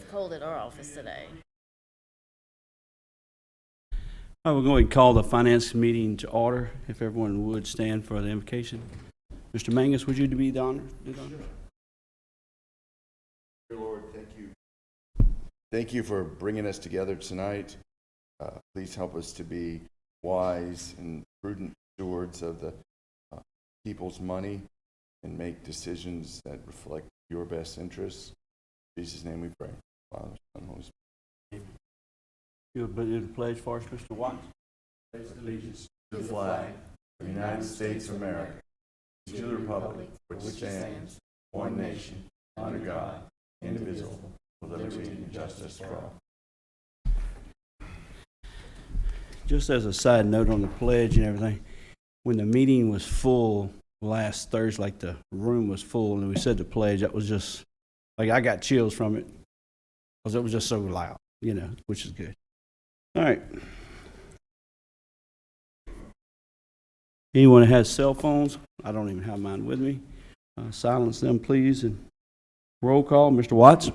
cold at our office today. All right, we're going to call the finance meeting to order. If everyone would stand for the invocation. Mr. Mangus, would you be the honor? Do the honors? Dear Lord, thank you. Thank you for bringing us together tonight. Please help us to be wise and prudent stewards of the people's money and make decisions that reflect your best interests. In Jesus' name we pray. Father, Son, Holy Spirit. You would do the pledge for us, Mr. Watts. Pledge allegiance to the flag of the United States of America, to the republic for which stands one nation, under God, indivisible, with liberty and justice for all. Just as a side note on the pledge and everything, when the meeting was full last Thursday, like the room was full and we said the pledge, that was just, like I got chills from it because it was just so loud, you know, which is good. All right. Anyone that has cell phones, I don't even have mine with me, silence them please. And roll call, Mr. Watts,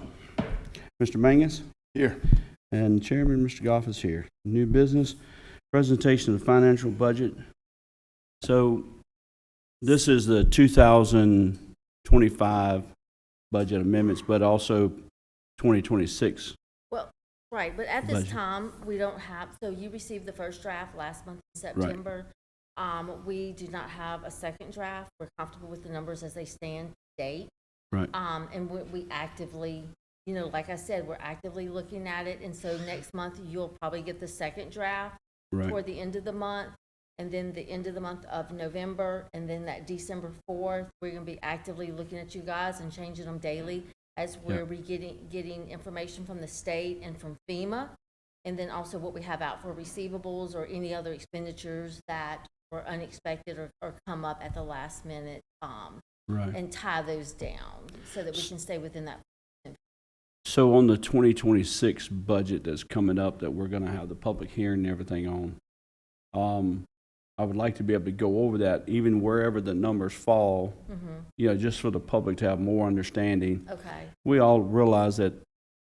Mr. Mangus. Here. And Chairman, Mr. Goff is here. New business, presentation of the financial budget. So this is the 2025 budget amendments, but also 2026. Well, right, but at this budget. time, we don't have, so you received the first draft last month in September. We do not have a second draft. We're comfortable with the numbers as they stand to date. Right. And we actively, you know, like I said, we're actively looking at it. And so next month, you'll probably get the second draft toward the end of the month. And then the end of the month of November, and then that December 4th, we're going to be actively looking at you guys and changing them daily as we're getting information from the state and from FEMA. And then also what we have out for receivables or any other expenditures that were unexpected or come up at the last minute, and tie those down so that we can stay within that. So on the 2026 budget that's coming up that we're going to have the public hearing and everything on, I would like to be able to go over that even wherever the numbers fall, you know, just for the public to have more understanding. Okay. We all realize that,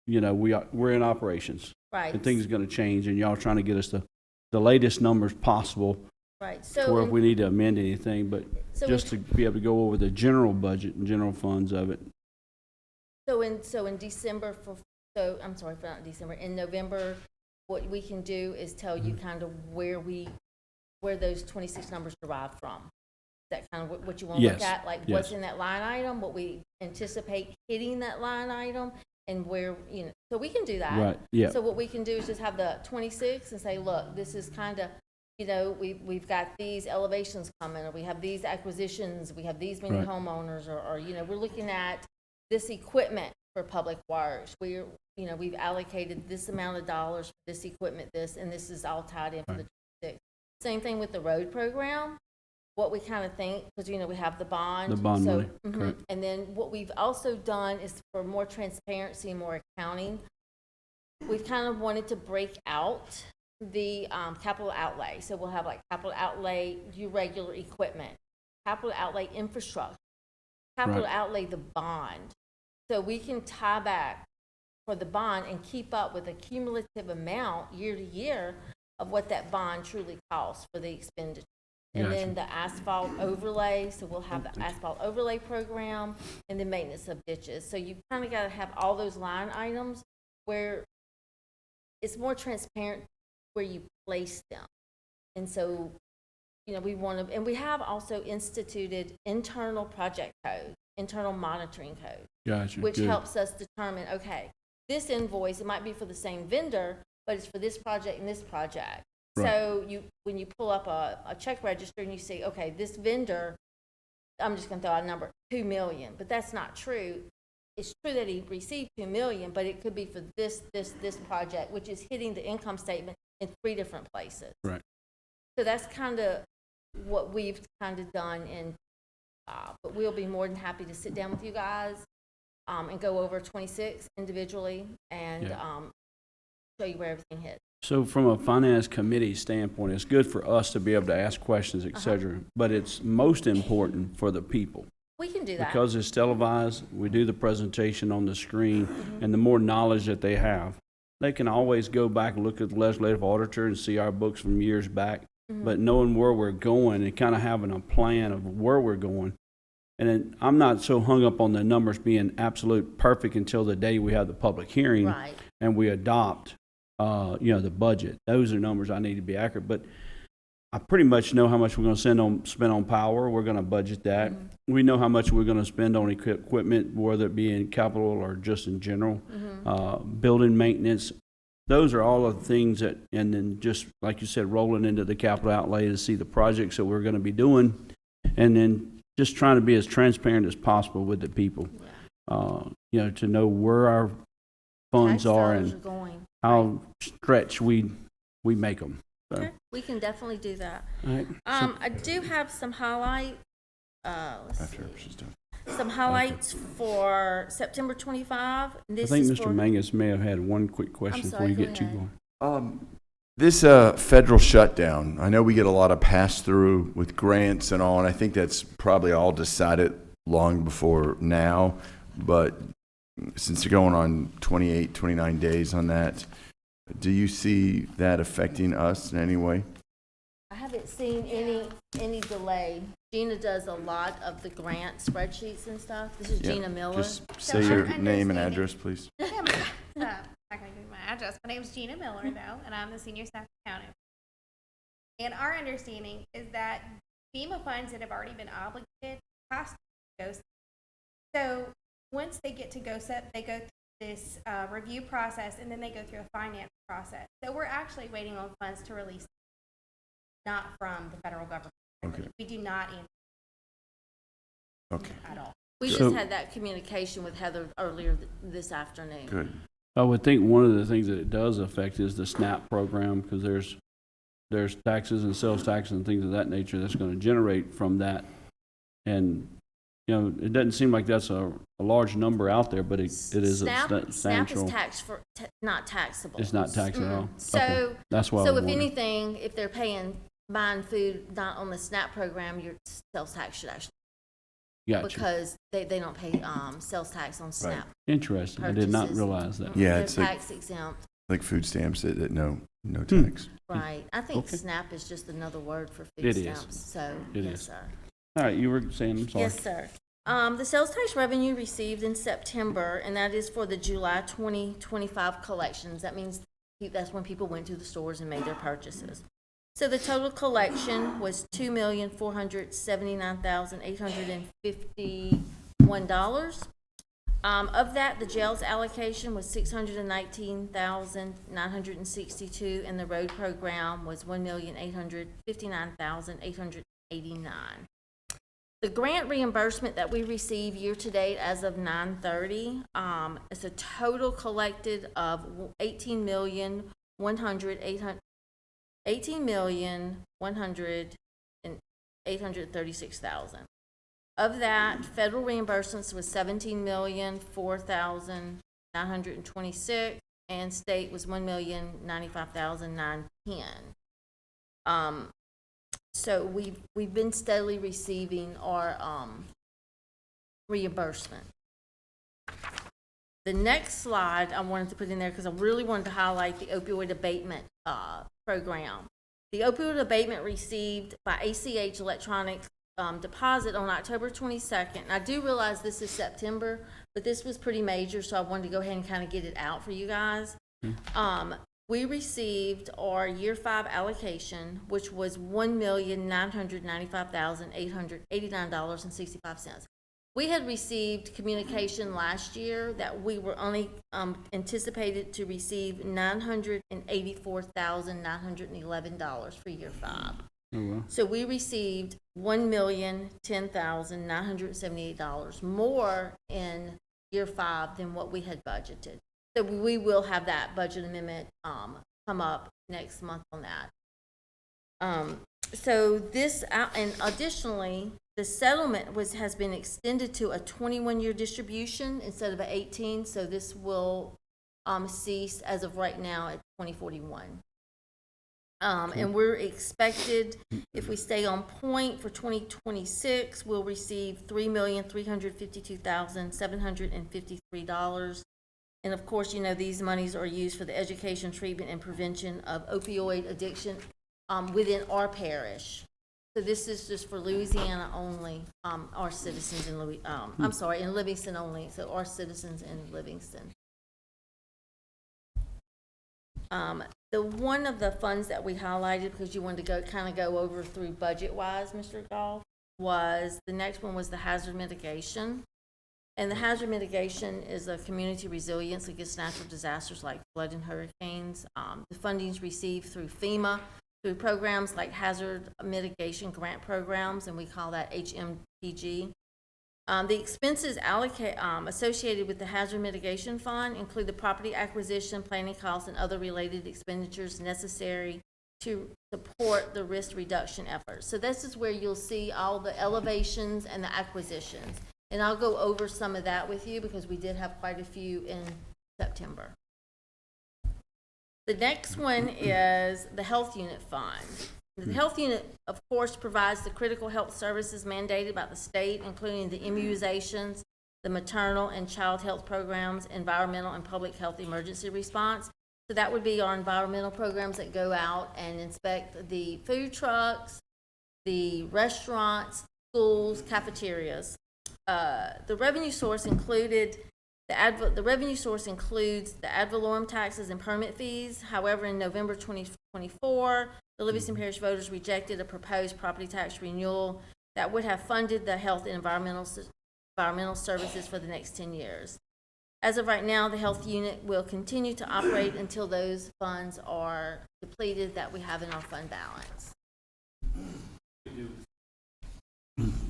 you know, we're in operations. Right. And things are going to change, and y'all trying to get us the latest numbers possible. Right. So if we need to amend anything, but just to be able to go over the general budget and general funds of it. So in December I'm sorry, for not December, in November, what we can do is tell you kind of where those 26 numbers derive from. Is that kind of what you want to look at? Like what's in that line item, what we anticipate hitting that line item, and where, you know, so we can do that. Right, yeah. So what we can do is just have the 26 and say, look, this is kind of, you know, we've got these elevations coming, or we have these acquisitions, we have these many homeowners, or, you know, we're looking at this equipment for public works. We've allocated this amount of dollars for this equipment, and this is all tied in for the 26. Same thing with the road program. What we kind of think, because, you know, we have the bond. The bond money, correct. And then what we've also done is for more transparency, more accounting, we've kind of wanted to break out the capital outlay. So we'll have like capital outlay, your regular equipment, capital outlay infrastructure, capital outlay the bond. So we can tie back for the bond and keep up with a cumulative amount year to year of what that bond truly costs for the expenditure. And then the asphalt overlay, so we'll have the asphalt overlay program, and then maintenance of ditches. So you kind of got to have all those line items where it's more transparent where you place them. And so, you know, we want to, and we have also instituted internal project code, internal monitoring code, which helps us determine, okay, this invoice, it might be for the same vendor, but it's for this project and this project. Right. So when you pull up a check register and you see, okay, this vendor, I'm just going to throw out a number, $2 million, but that's not true. It's true that he received $2 million, but it could be for this project, which is hitting the income statement in 3 different places. Right. So that's kind of what we've kind of done, but we'll be more than happy to sit down with you guys and go over 26 individually and show you where everything hits. So from a finance committee standpoint, it's good for us to be able to ask questions, et cetera, but it's most important for the people. We can do that. Because it's televised, we do the presentation on the screen, and the more knowledge that they have, they can always go back and look at the legislative auditor and see our books from years back. But knowing where we're going and kind of having a plan of where we're going. And then I'm not so hung up on the numbers being absolute perfect until the day we have the public hearing Right. and we adopt, the budget. Those are numbers I need to be accurate. But I pretty much know how much we're going to spend on power. We're going to budget that. We know how much we're going to spend on equipment, whether it be in capital or just in general. Building maintenance. Those are all of the things that, and then just like you said, rolling into the capital outlay to see the projects that we're going to be doing, and then just trying to be as transparent as possible with the people. To know where our funds Tax are dollars and going. how stretched we make them. So, Okay, we can definitely do that. all right. I do have some highlight, let's see, After she's done. some highlights for September 25. I This think is Mr. for- Mangus may have had one quick question before sorry, you go get too ahead. going. This federal shutdown, I know we get a lot of pass-through with grants and all, and I think that's probably all decided long before now, but since you're going on 28, 29 days on that, do you see that affecting us in any way? I haven't seen any delay. Gina does a lot of the grant spreadsheets and stuff. This is Yeah, Gina Miller. Just So say your our name and understanding- address, please. I'm not going to give you my address. My name is Gina Miller, though, and I'm the senior staff accountant. And our understanding is that FEMA funds that have already been obligated has to go. So once they get to GOSEP, they go through this review process, and then they go through a finance process. So we're actually waiting on funds to release, not from the federal government. Okay. We do not Okay, at all. We So- just had that communication with Heather earlier this afternoon. good. I would think one of the things that it does affect is the SNAP program, because there's taxes and sales taxes and things of that nature that's going to generate from that. And, it doesn't seem like that's a large number out there, but it is a SNAP substantial. is not taxable. It's not taxed at all? So, Okay. That's why I so was if wondering. anything, if they're buying food not on the SNAP program, your sales tax should actually, Gotcha. because they don't pay, sales tax on SNAP. Interesting. I did not purchases. realize that. Yeah, They're it's like- tax exempt, Like food stamps that no tax. right. I think Okay. SNAP is just another word for food It is. stamps, so, It yes, is. sir. All right, you were saying, I'm sorry. Yes, sir. The sales tax revenue received in September, and that is for the July 2025 collections. That means that's when people went to the stores and made their purchases. So the total collection was $2,479,851. Of that, the jail's allocation was $619,962, and the road program was $1,859,889. The grant reimbursement that we receive year-to-date as of 9/30, is a total collected of $18,836,000. Of that, federal reimbursements was $17,004,926, and state was $1,095,910. So we've been steadily receiving our reimbursement. The next slide I wanted to put in there because I really wanted to highlight the opioid abatement program. The opioid abatement received by ACH electronic deposit on October 22nd. And I do realize this is September, but this was pretty major, so I wanted to go ahead and kind of get it out for you guys. We received our year 5 allocation, which was $1,995,889.65. We had received communication last year that we were only anticipated to receive $984,911 for year 5. Oh, well. So we received $1,010,978 more in year 5 than what we had budgeted. So we will have that budget amendment come up next month on that. So this, and additionally, the settlement has been extended to a 21-year distribution instead of an 18. So this will cease as of right now at 2041. And we're expected, if we stay on point for 2026, we'll receive $3,352,753. And of course, these monies are used for the education, treatment, and prevention of opioid addiction within our parish. So this is just for Louisiana only, our citizens in in Livingston only, so our citizens in Livingston. The one of the funds that we highlighted, because you wanted to go over through budget-wise, Mr. Goff, the next one was the hazard mitigation. And the hazard mitigation is a community resilience against natural disasters like flood and hurricanes. The funding is received through FEMA, through programs like hazard mitigation grant programs, and we call that HMPG. The expenses associated with the hazard mitigation fund include the property acquisition, planning costs, and other related expenditures necessary to support the risk reduction efforts. So this is where you'll see all the elevations and the acquisitions. And I'll go over some of that with you because we did have quite a few in September. The next one is the health unit fund. The health unit, of course, provides the critical health services mandated by the state, including the immunizations, the maternal and child health programs, environmental and public health emergency response. So that would be our environmental programs that go out and inspect the food trucks, the restaurants, schools, cafeterias. The revenue source includes the ad valorem taxes and permit fees. However, in November 2024, the Livingston Parish voters rejected a proposed property tax renewal that would have funded the health and environmental services for the next 10 years. As of right now, the health unit will continue to operate until those funds are depleted that we have in our fund balance.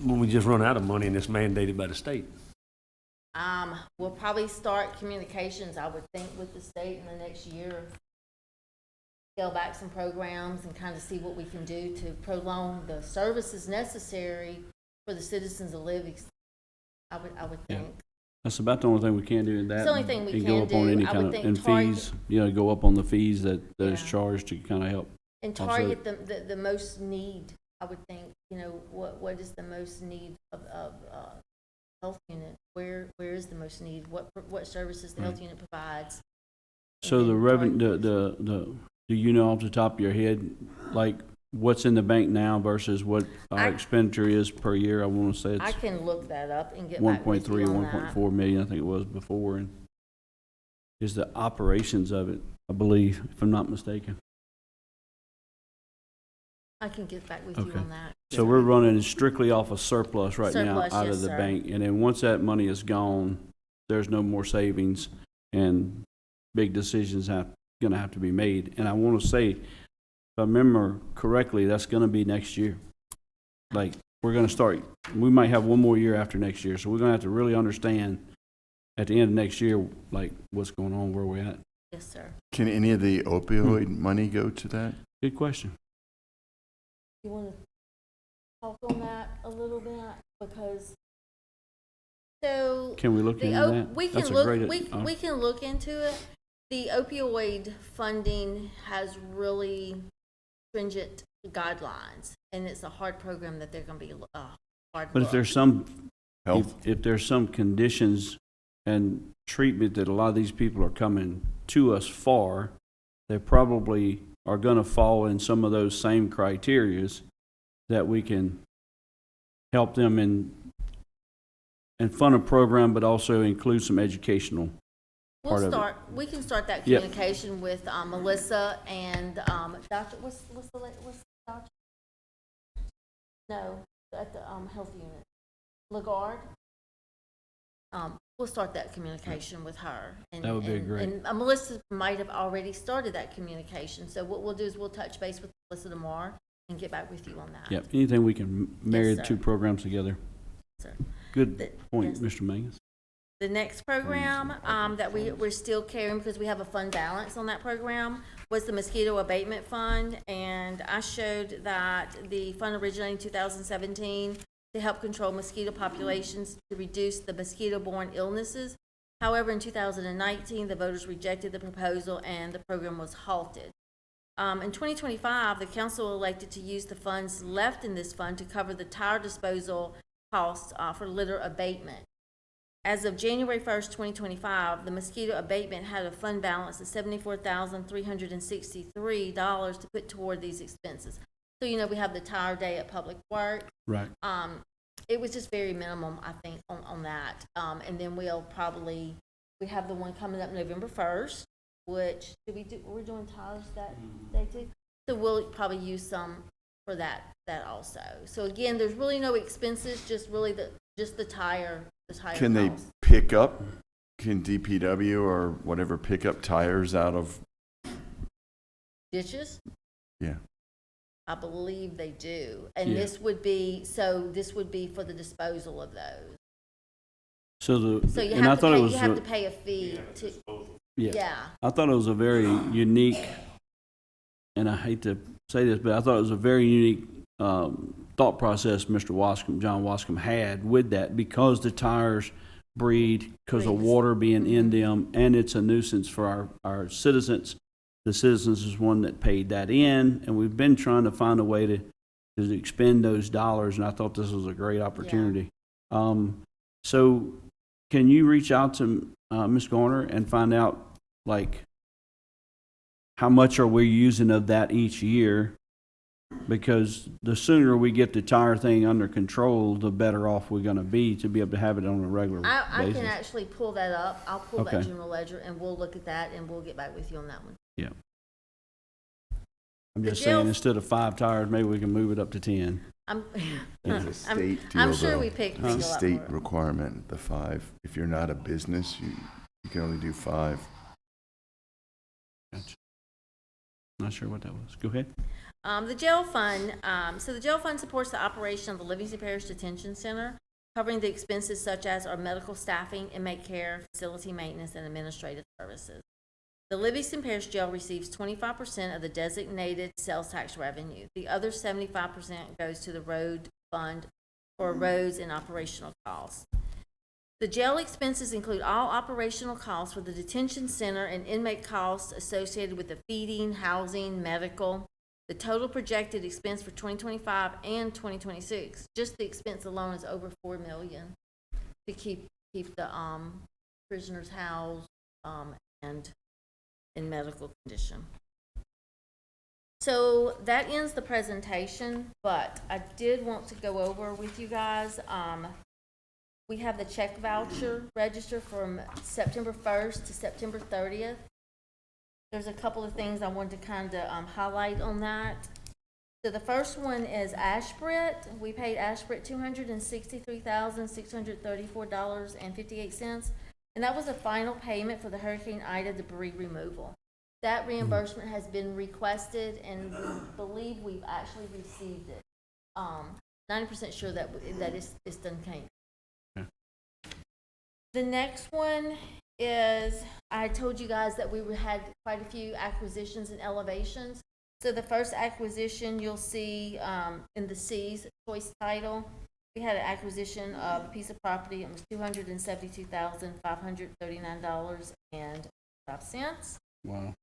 When we just run out of money and it's mandated by the state. We'll probably start communications, I would think, with the state in the next year. Scale back some programs and kind of see what we can do to prolong the services necessary for the citizens of Livingston. I would think. That's about the only thing we can do in that. It's the only thing we and can go up on do. any I kind would of, think and target- fees, go up on the fees that is Yeah. charged to kind of help. And target the most need, I would think, what is the most need of health unit? Where is the most need? What services the health unit provides? So And the then revenue, target- do you know off the top of your head, like what's in the bank now versus what our expenditure is per year? I want to say I it's can look that up and get back 1.3 with you or on that. 1.4 million, I think it was before. And is the operations of it, I believe, if I'm not mistaken. I can get back with you Okay. on that. So we're running strictly off a surplus right now Surplus, out yes, of the sir. bank. And then once that money is gone, there's no more savings and big decisions gonna have to be made. And I want to say, if I remember correctly, that's gonna be next year. Like, we're gonna start, we might have one more year after next year. So we're gonna have to really understand at the end of next year, like, what's going on, where we're at. Yes, sir. Can any of the opioid money go to that? Good question. You want to talk on that a little bit? Because, so. Can we look The into op- that? we can That's a look, great- we can look into it. The opioid funding has really stringent guidelines, and it's a hard program that they're gonna be, hard But if look. there's some Health? If there's some conditions and treatment that a lot of these people are coming to us for, they probably are going to fall in some of those same criterias that we can help them and fund a program, but also include some educational part of it. We can start that Yep. communication with, Melissa and, Dr., what's the doctor? No, at the, health unit. Lagarde? We'll start that communication with her. And- That would be and- great. And Melissa might have already started that communication, so what we'll do is we'll touch base with Melissa tomorrow and get back with you on that. Yep, anything we can marry Yes, the sir. two programs together. Sir. Good The- point, yes. Mr. Mangus. The next program that we're still carrying because we have a fund balance on that program was the mosquito abatement fund. And I showed that the fund originated in 2017 to help control mosquito populations to reduce the mosquito-borne illnesses. However, in 2019, the voters rejected the proposal and the program was halted. In 2025, the council elected to use the funds left in this fund to cover the tire disposal costs for litter abatement. As of January 1st, 2025, the mosquito abatement had a fund balance of $74,363 to put toward these expenses. So, you know, we have the tire day at Public Works. Right. It was just very minimum, I think, on that. And then we have the one coming up November 1st, which, we're doing tires that day too? So we'll probably use some for that also. So again, there's really no expenses, just really just the tire Can they costs. pick up, can DPW or whatever pick up tires out of, Ditches? yeah, I believe they do. And Yeah. this would be for the disposal of those. So So you and I have to thought pay, it was, you have to pay a fee to, yeah. yeah. I thought it was a very unique, and I hate to say this, but I thought it was a very unique thought process John Wascom had with that, because the tires breed, because of Breeds. water being in them, and it's a nuisance for our citizens. The citizens is one that paid that in, and we've been trying to find a way to expend those dollars, and I thought this was a great opportunity. So can you reach out to Ms. Garner and find out, like, how much are we using of that each year? Because the sooner we get the tire thing under control, the better off we're gonna be to be able to have it on a regular I basis. can actually pull that up. I'll pull that Okay. general ledger and we'll look at that and we'll get back with you on that one. Yeah. I'm The just jail- saying, instead of 5 tires, maybe we can move it up to 10. I'm, it's a state I'm deal, sure though. we pick It's a a lot state more. requirement, the 5. If you're not a business, you can only do 5. Gotcha. Not sure what that was. Go ahead. The jail fund, so the jail fund supports the operation of the Livingston Parish Detention Center, covering the expenses such as our medical staffing, inmate care, facility maintenance, and administrative services. The Livingston Parish Jail receives 25% of the designated sales tax revenue. The other 75% goes to the road fund for roads and operational costs. The jail expenses include all operational costs for the detention center and inmate costs associated with the feeding, housing, medical. The total projected expense for 2025 and 2026, just the expense alone, is over $4 million to keep the prisoners housed and in medical condition. So that ends the presentation, but I did want to go over with you guys. We have the check voucher register from September 1st to September 30th. There's a couple of things I wanted to kind of highlight on that. So the first one is Ashbrit. We paid Ashbrit $263,634.58, and that was the final payment for the Hurricane Ida debris removal. That reimbursement has been requested, and we believe we've actually received it. 90% sure that it's done came. Okay. The next one is, I told you guys that we had quite a few acquisitions and elevations. So the first acquisition you'll see in the C's choice title, we had an acquisition of a piece of property. It was $272,539.05. Wow.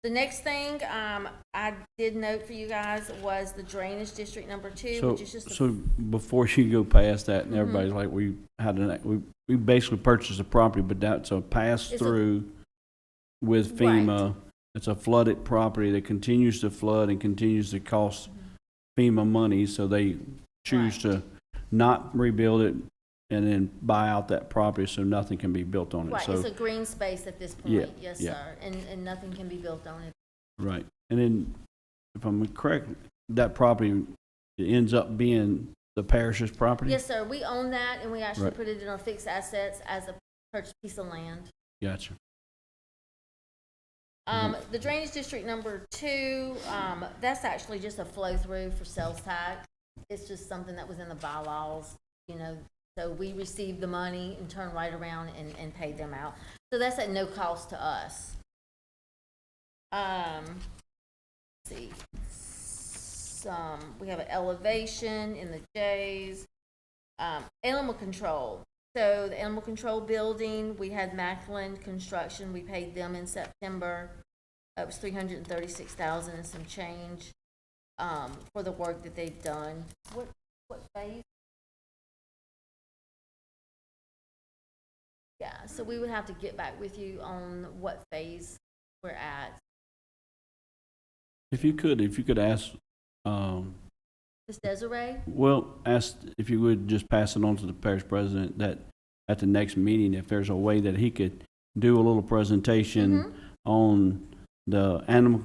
The next thing I did note for you guys was the drainage district number 2, So, which is just so before you go past that, and everybody's like, we basically purchased a property, but that's a pass-through with FEMA. It's a flooded property that continues to flood and continues to cost FEMA money, so they choose to not rebuild it and then buy out that property so nothing can be built on it. right. So, It's a green space at this point. Yeah, Yes, yeah. sir. And nothing can be built on it. right. And then, if I'm correct, that property ends up being the parish's property? Yes, sir. We own that, and we actually Right. put it in our fixed assets as a purchased piece of land. Gotcha. The drainage district number 2, that's actually just a flow through for sales tax. It's just something that was in the bylaws, you know, so we received the money and turned right around and paid them out. So that's at no cost to us. Let's see. We have an elevation in the J's. Animal control. So the animal control building, we had Macklin Construction, we paid them in September. It was 336,000 and some change, for the work that they've done. What phase? Yeah, so we would have to get back with you on what phase we're at. If you could ask, Ms. Desiree? well, ask if you would just pass it on to the parish president that at the next meeting, if there's a way that he could do a little presentation on the animal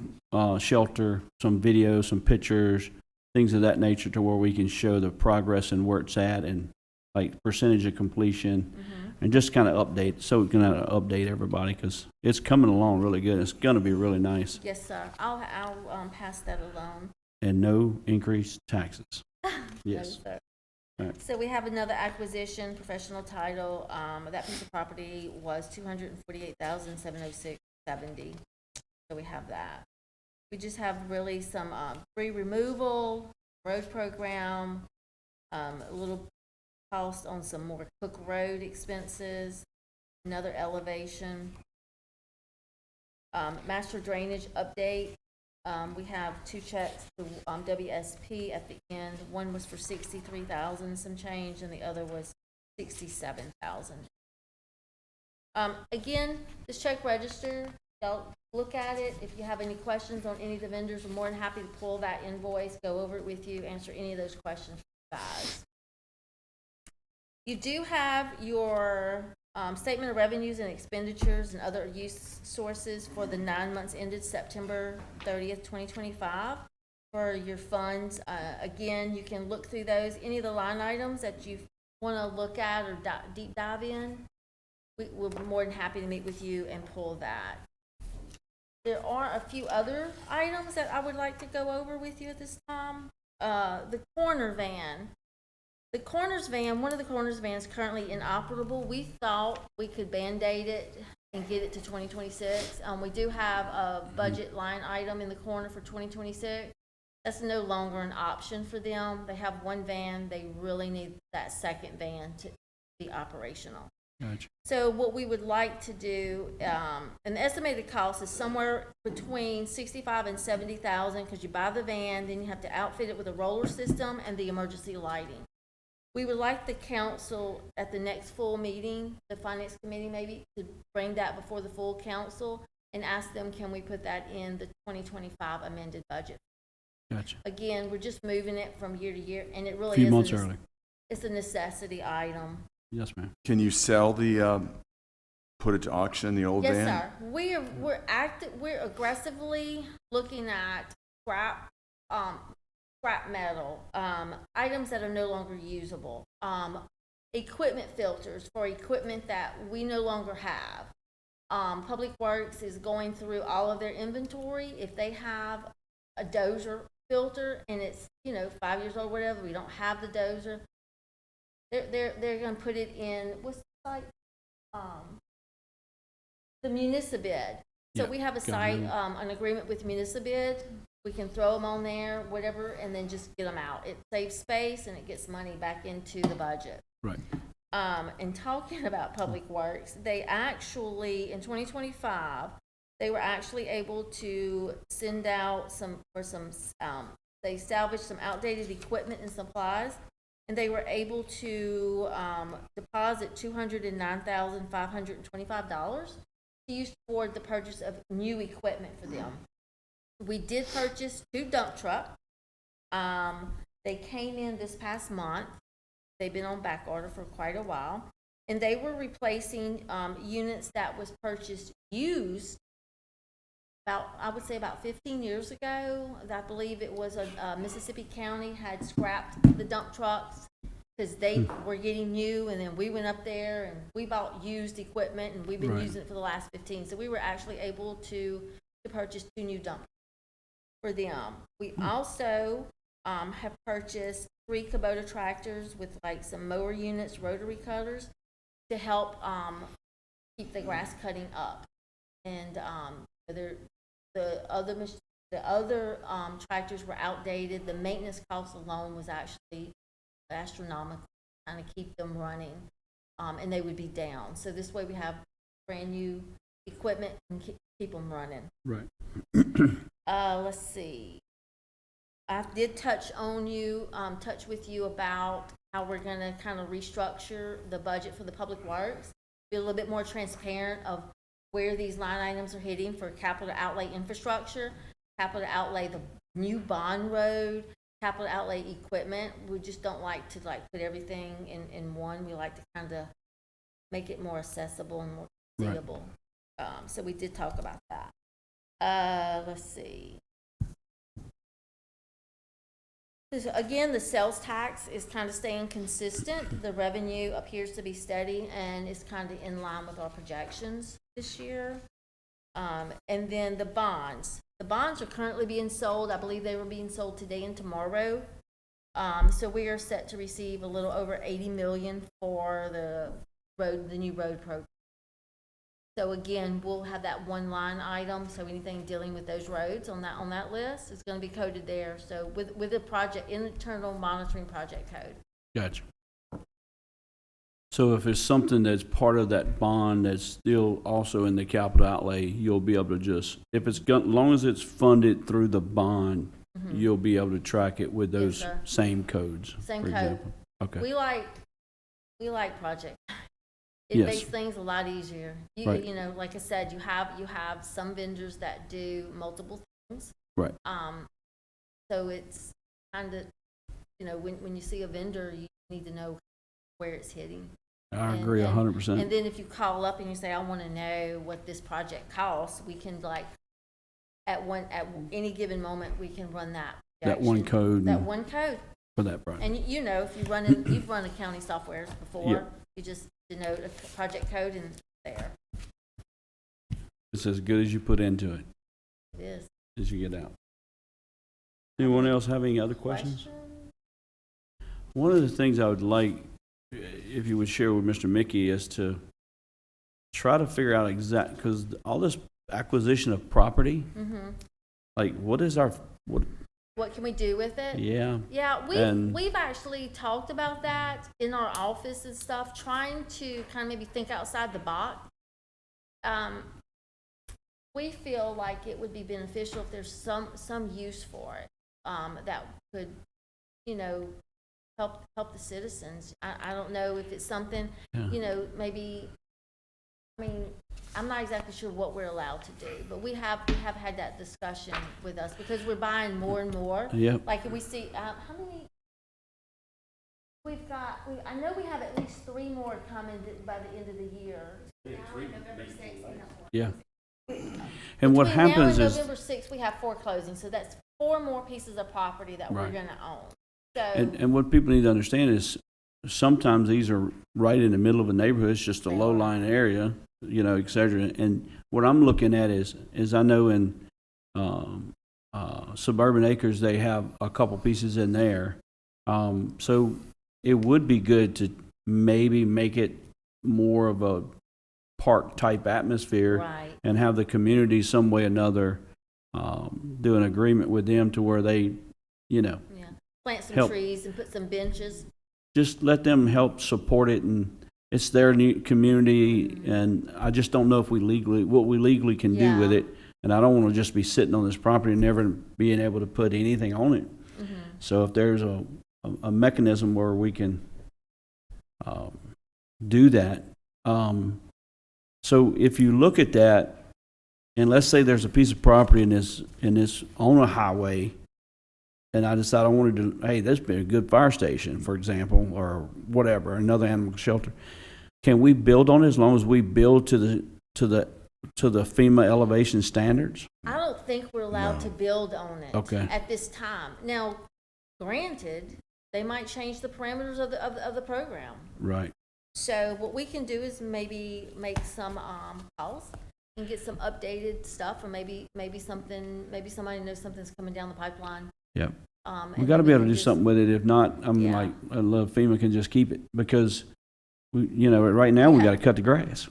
shelter, some videos, some pictures, things of that nature, to where we can show the progress and where it's at, and like percentage of completion, and just kind of update, so we can update everybody, because it's coming along really good. It's going to be really nice, Yes, sir. I'll pass that along. and no increased taxes. Yes. No, sir. All right. So we have another acquisition, professional title. That piece of property was 248,706.70. So we have that. We just have really some tree removal, road program, a little cost on some more Cook Road expenses, another elevation. Master drainage update. We have 2 checks to WSP at the end. One was for 63,000 some change, and the other was 67,000. Again, this check register, y'all look at it. If you have any questions on any of the vendors, I'm more than happy to pull that invoice, go over it with you, answer any of those questions for you guys. You do have your statement of revenues and expenditures and other use sources for the 9 months ended September 30th, 2025 for your funds. Again, you can look through those. Any of the line items that you want to look at or deep dive in, we'll be more than happy to meet with you and pull that. There are a few other items that I would like to go over with you at this time. The corner van. The corners van, one of the corners vans currently inoperable. We thought we could Band-Aid it and get it to 2026. We do have a budget line item in the corner for 2026. That's no longer an option for them. They have one van. They really need that second van to be operational. Gotcha. So what we would like to do, an estimated cost is somewhere between 65 and 70,000, because you buy the van, then you have to outfit it with a roller system and the emergency lighting. We would like the council at the next full meeting, the finance committee maybe, to bring that before the full council and ask them, can we put that in the 2025 amended budget? Gotcha. Again, we're just moving it from year to year, and it really A few is months early. It's a necessity item. Yes, ma'am. Can you sell the, put it to auction, the old Yes, van? sir. We're aggressively looking at scrap metal, items that are no longer usable, equipment filters for equipment that we no longer have. Public Works is going through all of their inventory. If they have a dozer filter and it's 5 years old, whatever, we don't have the dozer, they're going to put it in what's the site? The Municibid. So Yeah, we have a got site, it. an agreement with Municibid. We can throw them on there, whatever, and then just get them out. It saves space and it gets money back into the budget. Right. And talking about Public Works, they actually, in 2025, they were actually able to send out they salvaged some outdated equipment and supplies, and they were able to deposit $209,525 to use toward the purchase of new equipment for them. We did purchase 2 dump trucks. They came in this past month. They've been on back order for quite a while. And they were replacing units that was purchased used I would say about 15 years ago. I believe it was Mississippi County had scrapped the dump trucks because they were getting new, and then we went up there and we bought used equipment, and we've been Right. using it for the last 15. So we were actually able to purchase 2 new dump trucks for them. We also have purchased 3 Kubota tractors with like some mower units, rotary cutters, to help keep the grass cutting up. And the other tractors were outdated. The maintenance cost alone was actually astronomical, trying to keep them running, and they would be down. So this way we have brand new equipment and keep them running. Right. Let's see. I did touch with you about how we're gonna kind of restructure the budget for the public works. Be a little bit more transparent of where these line items are hitting for capital outlay infrastructure, capital outlay the new bond road, capital outlay equipment. We just don't like to put everything in one. We like to kind of make it more accessible and more seeable. So we did talk about that. Let's see. So again, the sales tax is kind of staying consistent. The revenue appears to be steady and is kind of in line with our projections this year. And then the bonds. The bonds are currently being sold. I believe they were being sold today and tomorrow. So we are set to receive a little over 80 million for the new road program. So again, we'll have that one line item. So anything dealing with those roads on that list is going to be coded there. So with the project internal monitoring project code. Gotcha. So if it's something that's part of that bond that's still also in the capital outlay, you'll be able to just, if it's as long as it's funded through the bond, you'll be able to track it with those Yes, same codes. Same for code. example. Okay. We like project. It Yes. makes things a lot easier. Right. You know, like I said, you have some vendors that do multiple things. Right. So it's kind of, you know, when you see a vendor, you need to know where it's hitting. I agree 100%. And then if you call up and you say, I want to know what this project costs, we can at any given moment, we can run that. That one code. That one code. For that project. And you know, if you've run accounting software before, Yeah. you just denote a project code and there It's as good as you put into it it is. as you get out. Anyone else have any other questions? One of the things I would like, if you would share with Mr. Mickey, is to try to figure out because all this acquisition of property, like what What can we do with it? yeah. Yeah, And- we've actually talked about that in our office and stuff, trying to kind of maybe think outside the box. We feel like it would be beneficial if there's some use for it, that could, you know, help the citizens. I don't know if it's something, Yeah. you know, maybe, I mean, I'm not exactly sure what we're allowed to do, but we have had that discussion with us because we're buying more and more. Yep. Like we see, how many? I know we have at least 3 more coming by the end of the year. Yeah. And what Between happens now and is, November 6th, we have 4 closings, so that's 4 more pieces of property that we're Right. gonna own. So, and what people need to understand is sometimes these are right in the middle of a neighborhood. It's just a They low-lying area, you know, et cetera. And what I'm looking at is I know in Suburban Acres, they have a couple pieces in there. So it would be good to maybe make it more of a park-type atmosphere right, and have the community some way or another do an agreement with them to where they, you know, yeah. Plant some Help. trees and put some benches. just let them help support it, and it's their new community, and I just don't know if what we legally can do with Yeah. it, and I don't want to just be sitting on this property and never being able to put anything on it. So if there's a mechanism where we can do that, so if you look at that, and let's say there's a piece of property in this on a highway, and I decide I wanted to, hey, this would be a good fire station, for example, or whatever, another animal shelter. Can we build on it as long as we build to the FEMA elevation standards? I don't think we're allowed No. to build on it Okay. at this time. Now, granted, they might change the parameters of the program. Right. So what we can do is maybe make some calls and get some updated stuff, or maybe somebody knows something's coming down the pipeline. Yeah. And We got to be able to can do just- something with it. If not, I'm Yeah. like, I love FEMA can just keep it because we, you know, right now we Yeah. got to cut the grass.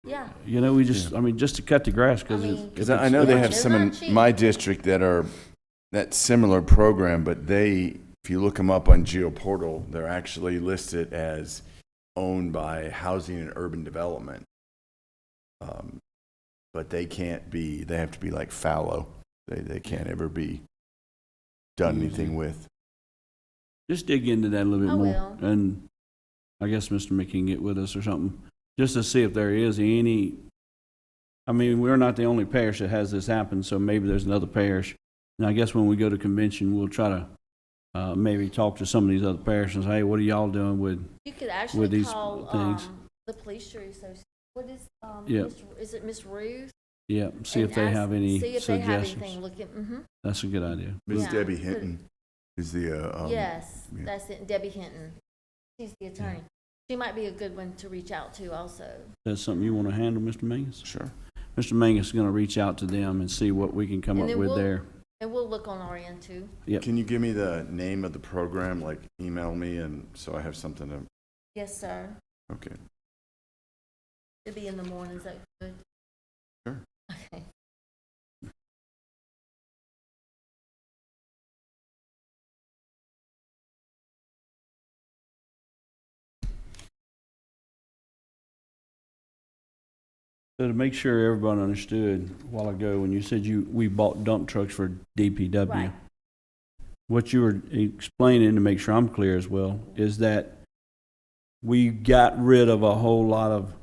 Yeah, You know, we just, I mean, just to cut the grass because I mean- Because I know they have It's some not in cheap. my district that similar program, but if you look them up on GeoPortal, they're actually listed as owned by Housing and Urban Development. but they can't be, they have to be like fallow. They can't ever be done anything with. Just dig into that a little bit I more. will. And I guess Mr. Mick can get with us or something, just to see if there is any, I mean, we're not the only parish that has this happen, so maybe there's another parish. And I guess when we go to convention, we'll try to maybe talk to some of these other parishes. Hey, what are y'all doing with? You could with actually these call, things. the police jury association. What is, Yeah. is it Miss Ruth? Yeah, see if And they ask- have any See if they have suggestions. anything looking, That's a good idea. Ms. Yeah. Debbie Hinton is the, yes, yeah. that's it, Debbie Hinton. She's the attorney. She might be a good one to reach out to also. That's something you want to handle, Mr. Mangus? Sure. Mr. Mangus is going to reach out to them and see what we can come And up then with we'll- there. And we'll look on our end too. Yep. Can you give me the name of the program, like email me, and so I have something to, Yes, sir. okay. It'll be in the morning, is that good? Sure. Okay. So to make sure everybody understood a while ago, when you said we bought dump trucks for DPW, Right. what you were explaining, to make sure I'm clear as well, is that we got rid of a whole lot of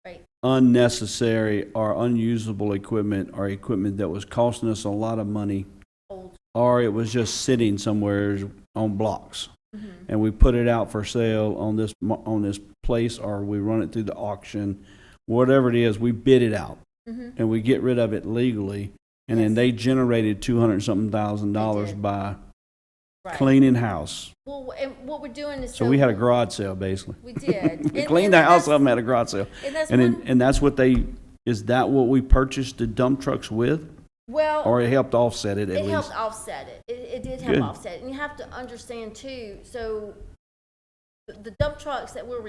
Right. unnecessary or unusable equipment, or equipment that was costing us a lot of money, Old. or it was just sitting somewhere on blocks. Mhm. And we put it out for sale on this place, or we run it through the auction, whatever it is, we bid it out. Mhm. And we get rid of it legally, and then Yes. they generated $200-something thousand They did. by Right. cleaning house. Well, and what we're doing is. So we had a garage sale, basically. We did. We And- cleaned and the house that's- up and had a garage sale. And that's And one, then, and that's what is that what we purchased the dump trucks with? well. Or it helped offset it at It helped least? offset it. It did help Good. offset it. And you have to understand too, so the dump trucks that we're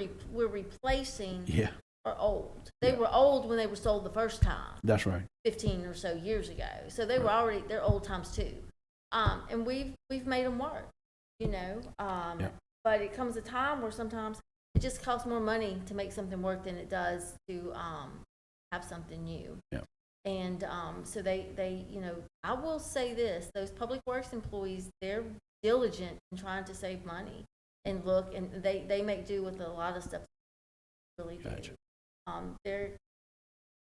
replacing Yeah, are old. They were old when they were sold the first time, that's right. 15 or so years ago. So they were already, they're old times too. And we've made them work, you know? Yeah. But it comes a time where sometimes it just costs more money to make something work than it does to have something new. Yeah. And so they, you know, I will say this, those public works employees, they're diligent in trying to save money and look, and they make do with a lot of stuff, really do. Gotcha. They're,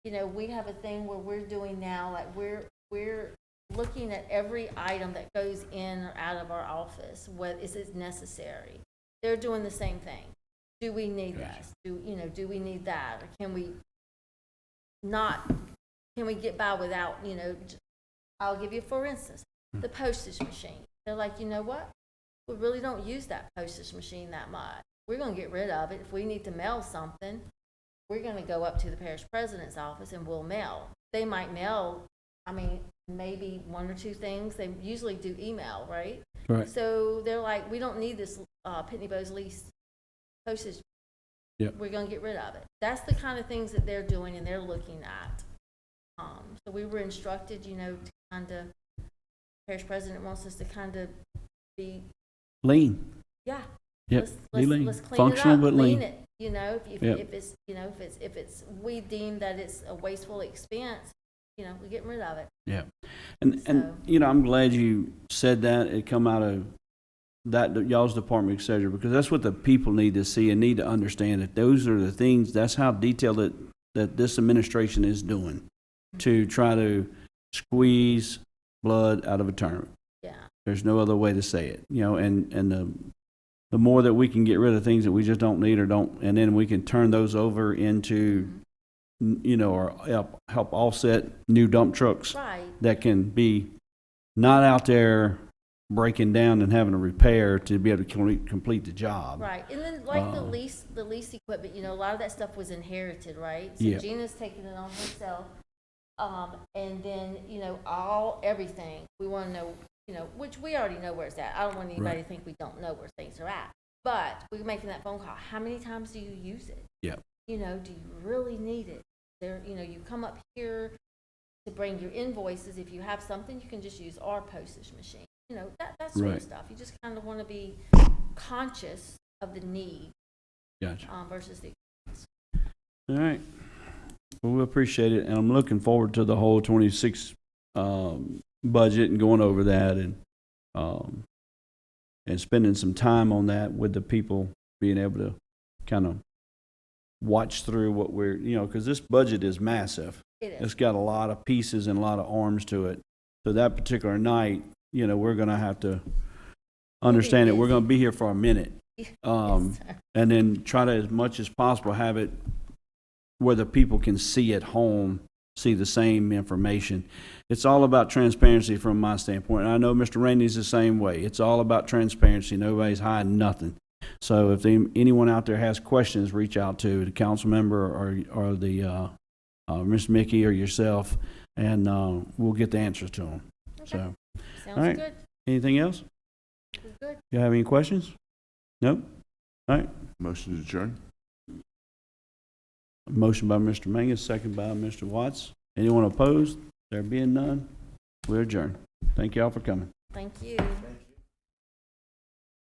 you know, we have a thing where we're doing now, like we're looking at every item that goes in or out of our office, what is it necessary? They're doing the same thing. Do we need Gotcha. this? Do we need that? Or can we get by without, you know, I'll give you, for instance, the postage machine. They're like, you know what? We really don't use that postage machine that much. We're gonna get rid of it. If we need to mail something, we're gonna go up to the parish president's office and we'll mail. They might mail, I mean, maybe one or two things. They usually do email, right? Right. So they're like, we don't need this Pitney Bowes lease postage. Yep. We're gonna get rid of it. That's the kind of things that they're doing and they're looking at. So we were instructed, you know, to kind of, parish president wants us to kind of be, Lean. yeah. Yep. Let's Be lean. clean Functional it up, but lean. it. You know, if Yep. it's, you know, if it's, we deem that it's a wasteful expense, you know, we're getting rid of it. Yeah. And So- you know, I'm glad you said that. It come out of that y'all's department, et cetera, because that's what the people need to see and need to understand, that those are the things, that's how detailed that this administration is doing to try to squeeze blood out of a turnip. Yeah. There's no other way to say it, you know, and the more that we can get rid of things that we just don't need or don't, and then we can turn those over into, you know, or help offset new dump trucks Right. that can be not out there breaking down and having to repair to be able to complete the job. Right, and then like the Um, lease equipment, you know, a lot of that stuff was inherited, right? So Yeah. Gina's taking it on herself. And then, you know, everything, we want to know, you know, which we already know where it's at. I don't want anybody Right. to think we don't know where things are at. But we're making that phone call. How many times do you use it? Yeah. You know, do you really need it? There, you know, you come up here to bring your invoices. If you have something, you can just use our postage machine. You know, that sort Right. of stuff. You just kind of want to be conscious of the need Gotcha. versus the. All right. Well, we appreciate it, and I'm looking forward to the whole 26 budget and going over that and spending some time on that with the people, being able to kind of watch through what we're, because this budget is massive. It is. It's got a lot of pieces and a lot of arms to it. So that particular night, we're going to have to understand it. We're going to be here for a minute. Yes, And sir. then try to, as much as possible, have it where the people can see at home, see the same information. It's all about transparency from my standpoint. And I know Mr. Randy's the same way. It's all about transparency. Nobody's hiding nothing. So if anyone out there has questions, reach out to the council member or the Ms. Mickey or yourself, and we'll get the answers to them. Okay. So, Sounds all right. good. Anything else? We're good. You have any questions? Nope. All right. Motion to adjourn? Motion by Mr. Mangus, second by Mr. Watts. Anyone opposed? There being none, we adjourn. Thank y'all for coming. Thank you.